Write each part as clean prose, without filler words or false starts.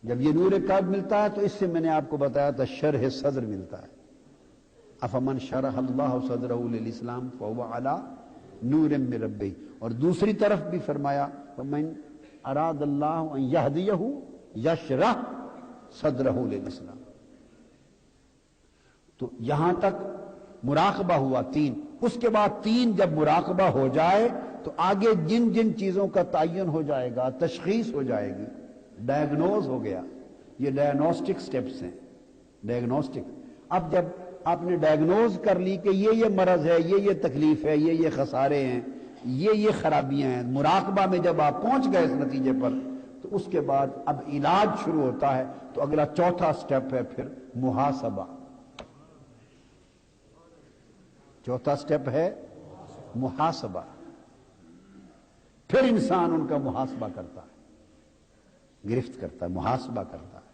جب یہ نور قلب ملتا ہے تو اس سے میں نے آپ کو بتایا تھا شرح صدر ملتا ہے. افمن شرح اللہ صدرہ للاسلام فهو علی نور من ربہ. اور دوسری طرف بھی فرمایا فمن اراد اللہ ان یہدیہ یشرح صدرہ للاسلام. تو یہاں تک مراقبہ ہوا 3. اس کے بعد 3 جب مراقبہ ہو جائے تو آگے جن جن چیزوں کا تعین ہو جائے گا، تشخیص ہو جائے گی، ڈائگنوز ہو گیا. یہ ڈائگنوسٹک سٹیپس ہیں. ڈائگنوسٹک. اب جب آپ نے ڈائگنوز کر لی کہ یہ مرض ہے، یہ تکلیف ہے، یہ خسارے ہیں، یہ خرابیاں ہیں، مراقبہ میں جب آپ پہنچ گئے اس نتیجے پر تو اس کے بعد اب علاج شروع ہوتا ہے. تو اگلا چوتھا سٹیپ ہے پھر محاسبہ. چوتھا سٹیپ ہے محاسبہ. پھر انسان ان کا محاسبہ کرتا ہے، گرفت کرتا ہے، محاسبہ کرتا ہے.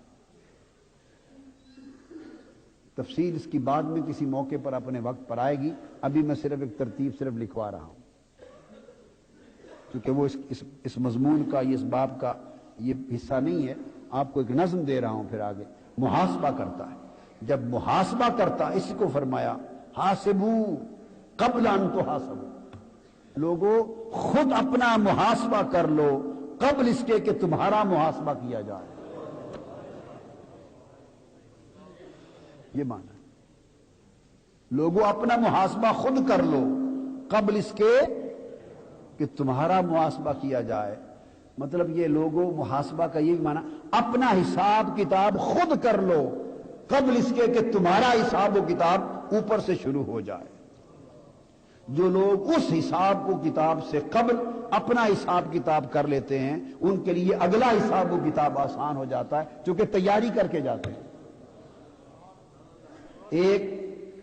تفصیل اس کی بعد میں کسی موقع پر اپنے وقت پر آئے گی. ابھی میں صرف ایک ترتیب صرف لکھوا رہا ہوں کیونکہ وہ اس مضمون کا، اس باب کا یہ حصہ نہیں ہے. آپ کو ایک نظم دے رہا ہوں. پھر آگے محاسبہ کرتا ہے. جب محاسبہ کرتا، اس کو فرمایا حاسبو قبل ان تحاسبو. لوگوں خود اپنا محاسبہ کر لو قبل اس کے کہ تمہارا محاسبہ کیا جائے. یہ معنی ہے. لوگوں اپنا محاسبہ خود کر لو قبل اس کے کہ تمہارا محاسبہ کیا جائے. مطلب یہ لوگوں محاسبہ کا یہ معنی اپنا حساب کتاب خود کر لو قبل اس کے کہ تمہارا حساب و کتاب اوپر سے شروع ہو جائے. جو لوگ اس حساب و کتاب سے قبل اپنا حساب کتاب کر لیتے ہیں ان کے لیے اگلا حساب و کتاب آسان ہو جاتا ہے کیونکہ تیاری کر کے جاتے ہیں. ایک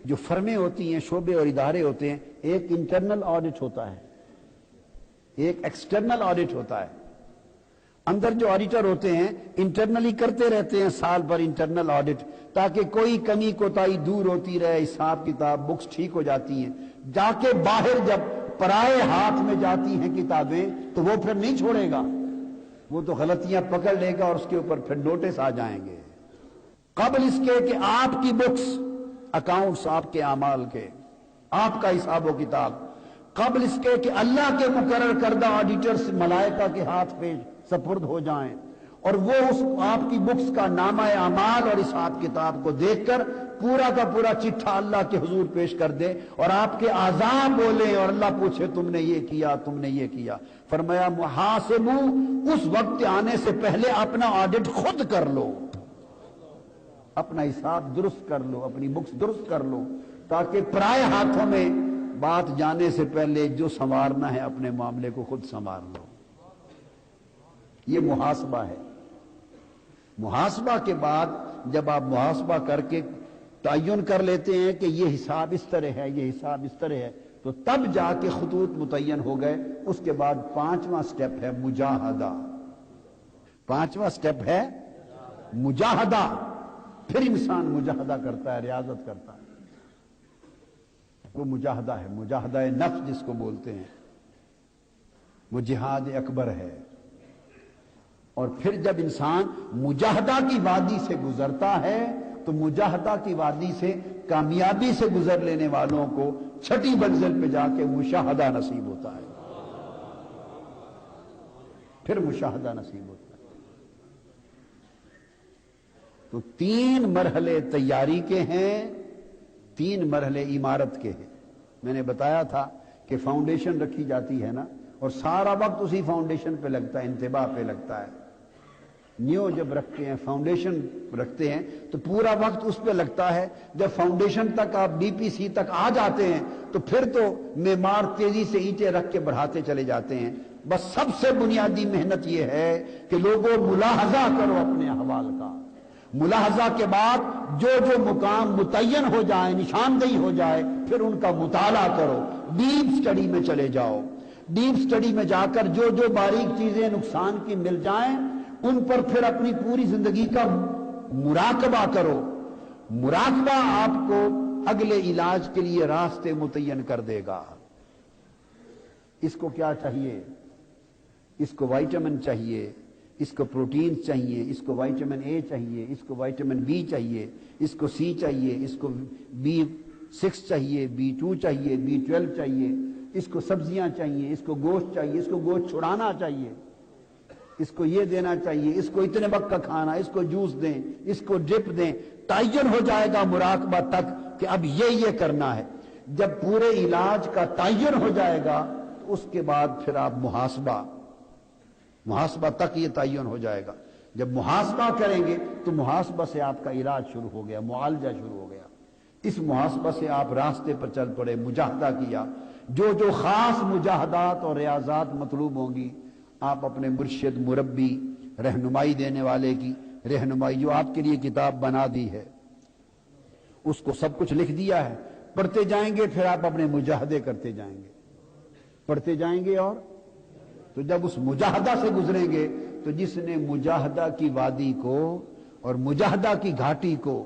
جو فرمیں ہوتی ہیں، شعبے اور ادارے ہوتے ہیں، ایک انٹرنل آڈٹ ہوتا ہے، ایک ایکسٹرنل آڈٹ ہوتا ہے. اندر جو آڈیٹر ہوتے ہیں انٹرنلی کرتے رہتے ہیں سال بھر انٹرنل آڈٹ تاکہ کوئی کمی کوتاہی دور ہوتی رہے، حساب کتاب بکس ٹھیک ہو جاتی ہیں. جا کے باہر جب پرائے ہاتھ میں جاتی ہیں کتابیں تو وہ پھر نہیں چھوڑے گا، وہ تو غلطیاں پکڑ لے گا اور اس کے اوپر پھر نوٹس آ جائیں گے. قبل اس کے کہ آپ کی بکس، اکاؤنٹس آپ کے اعمال کے، آپ کا حساب و کتاب، قبل اس کے کہ اللہ کے مقرر کردہ آڈیٹرز ملائکہ کے ہاتھ پہ سپرد ہو جائیں اور وہ اس آپ کی بکس کا نامہ اعمال اور حساب کتاب کو دیکھ کر پورا کا پورا چٹھا اللہ کے حضور پیش کر دے اور آپ کے اعضاء بولیں اور اللہ پوچھے تم نے یہ کیا، تم نے یہ کیا. فرمایا محاسبو، اس وقت آنے سے پہلے اپنا آڈٹ خود کر لو، اپنا حساب درست کر لو، اپنی بکس درست کر لو تاکہ پرائے ہاتھوں میں بات جانے سے پہلے جو سنوارنا ہے اپنے معاملے کو خود سنوار لو. یہ محاسبہ ہے. محاسبہ کے بعد جب آپ محاسبہ کر کے تعین کر لیتے ہیں کہ یہ حساب اس طرح ہے، یہ حساب اس طرح ہے، تو تب جا کے خطوط متعین ہو گئے. اس کے بعد 5واں سٹیپ ہے مجاہدہ. 5واں سٹیپ ہے مجاہدہ. پھر انسان مجاہدہ کرتا ہے، ریاضت کرتا ہے. وہ مجاہدہ ہے، مجاہدہ نفس جس کو بولتے ہیں، وہ جہاد اکبر ہے. اور پھر جب انسان مجاہدہ کی وادی سے گزرتا ہے تو مجاہدہ کی وادی سے کامیابی سے گزر لینے والوں کو چھٹی منزل پہ جا کے مشاہدہ نصیب ہوتا ہے. پھر مشاہدہ نصیب ہوتا ہے. تو 3 مرحلے تیاری کے ہیں، 3 مرحلے عمارت کے ہیں. میں نے بتایا تھا کہ فاؤنڈیشن رکھی جاتی ہے نا، اور سارا وقت اسی فاؤنڈیشن پہ لگتا ہے، انتباہ پہ لگتا ہے. نیو جب رکھتے ہیں، فاؤنڈیشن رکھتے ہیں تو پورا وقت اس پہ لگتا ہے. جب فاؤنڈیشن تک آپ ڈی پی سی تک آ جاتے ہیں تو پھر تو معمار تیزی سے اینٹیں رکھ کے بڑھاتے چلے جاتے ہیں. بس سب سے بنیادی محنت یہ ہے کہ لوگوں ملاحظہ کرو اپنے احوال کا. ملاحظہ کے بعد جو جو مقام متعین ہو جائے، نشاندہی ہو جائے، پھر ان کا مطالعہ کرو. ڈیپ سٹڈی میں چلے جاؤ. ڈیپ سٹڈی میں جا کر جو جو باریک چیزیں نقصان کی مل جائیں ان پر پھر اپنی پوری زندگی کا مراقبہ کرو. مراقبہ آپ کو اگلے علاج کے لیے راستے متعین کر دے گا. اس کو کیا چاہیے؟ اس کو وائٹامن چاہیے، اس کو پروٹین چاہیے، اس کو وائٹامن اے چاہیے، اس کو وائٹامن بی چاہیے، اس کو سی چاہیے، اس کو B6 چاہیے، B2 چاہیے، B12 چاہیے، اس کو سبزیاں چاہیے، اس کو گوشت چاہیے، اس کو گوشت چھڑانا چاہیے، اس کو یہ دینا چاہیے، اس کو اتنے وقت کا کھانا، اس کو جوس دیں، اس کو ڈرپ دیں، تعین ہو جائے گا مراقبہ تک کہ اب یہ کرنا ہے۔ جب پورے علاج کا تعین ہو جائے گا تو اس کے بعد پھر آپ محاسبہ تک یہ تعین ہو جائے گا۔ جب محاسبہ کریں گے تو محاسبہ سے آپ کا علاج شروع ہو گیا، معالجہ شروع ہو گیا۔ اس محاسبہ سے آپ راستے پر چل پڑے، مجاہدہ کیا۔ جو جو خاص مجاہدات اور ریاضات مطلوب ہوں گی، آپ اپنے مرشد، مربی، رہنمائی دینے والے کی رہنمائی جو آپ کے لیے کتاب بنا دی ہے، اس کو سب کچھ لکھ دیا ہے، پڑھتے جائیں گے، پھر آپ اپنے مجاہدے کرتے جائیں گے، پڑھتے جائیں گے، اور تو جب اس مجاہدہ سے گزریں گے تو جس نے مجاہدہ کی وادی کو اور مجاہدہ کی گھاٹی کو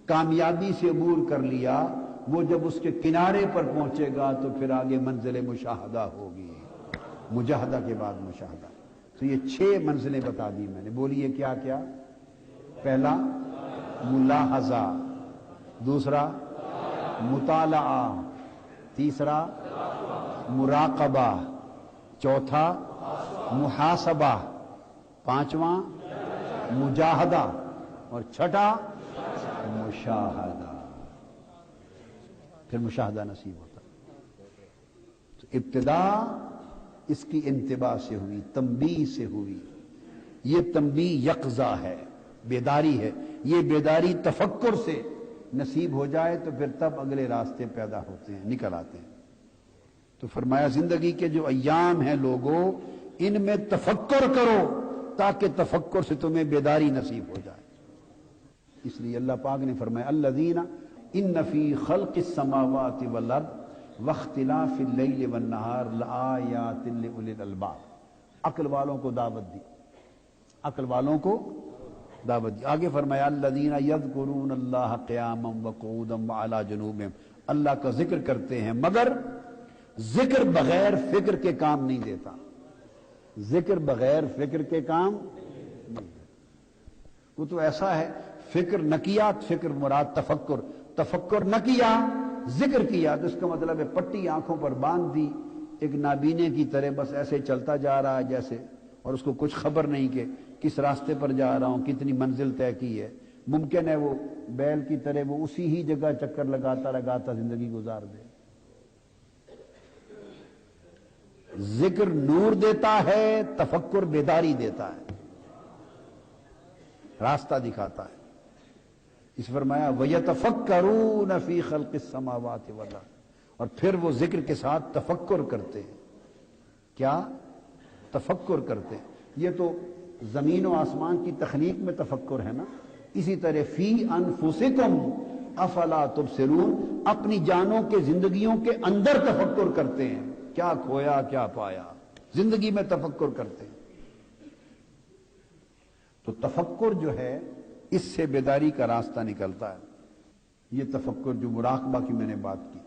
کامیابی سے عبور کر لیا، وہ جب اس کے کنارے پر پہنچے گا تو پھر آگے منزل مشاہدہ ہوگی، مجاہدہ کے بعد مشاہدہ۔ تو یہ 6 منزلیں بتا دی میں نے، بولیے کیا کیا؟ پہلا ملاحظہ، دوسرا مطالعہ، تیسرا مراقبہ، چوتھا محاسبہ، پانچواں مجاہدہ، اور چھٹا مشاہدہ۔ پھر مشاہدہ نصیب ہوتا۔ تو ابتدا اس کی انتباہ سے ہوئی، تنبیہ سے ہوئی۔ یہ تنبیہ یقظہ ہے، بیداری ہے۔ یہ بیداری تفکر سے نصیب ہو جائے تو پھر تب اگلے راستے پیدا ہوتے ہیں، نکل آتے ہیں۔ تو فرمایا زندگی کے جو ایام ہیں لوگوں، ان میں تفکر کرو تاکہ تفکر سے تمہیں بیداری نصیب ہو جائے۔ اس لیے اللہ پاک نے فرمایا الذین ان فی خلق السماوات والارض واختلاف اللیل والنہار لآیات لأولی الالباب۔ عقل والوں کو دعوت دی، عقل والوں کو دعوت دی۔ آگے فرمایا الذین یذکرون اللہ قیاما وقعودا وعلی جنوبہم، اللہ کا ذکر کرتے ہیں، مگر ذکر بغیر فکر کے کام نہیں دیتا، ذکر بغیر فکر کے کام نہیں دیتا۔ وہ تو ایسا ہے، فکر نہ کیا، فکر مراد تفکر، تفکر نہ کیا، ذکر کیا تو اس کا مطلب ہے پٹی آنکھوں پر باندھ دی، ایک نابینے کی طرح بس ایسے چلتا جا رہا ہے جیسے، اور اس کو کچھ خبر نہیں کہ کس راستے پر جا رہا ہوں، کتنی منزل طے کی ہے۔ ممکن ہے وہ بیل کی طرح وہ اسی ہی جگہ چکر لگاتا لگاتا زندگی گزار دے۔ ذکر نور دیتا ہے، تفکر بیداری دیتا ہے، راستہ دکھاتا ہے۔ اس فرمایا وَيَتَفَكَّرُونَ فِي خَلْقِ السَّمَاوَاتِ وَالْأَرْضِ، اور پھر وہ ذکر کے ساتھ تفکر کرتے ہیں۔ کیا؟ تفکر کرتے ہیں۔ یہ تو زمین و آسمان کی تخلیق میں تفکر ہے نا، اسی طرح فی انفسکم افلا تبصرون، اپنی جانوں کے زندگیوں کے اندر تفکر کرتے ہیں، کیا کھویا کیا پایا، زندگی میں تفکر کرتے ہیں۔ تو تفکر جو ہے اس سے بیداری کا راستہ نکلتا ہے۔ یہ تفکر جو مراقبہ کی میں نے بات کی،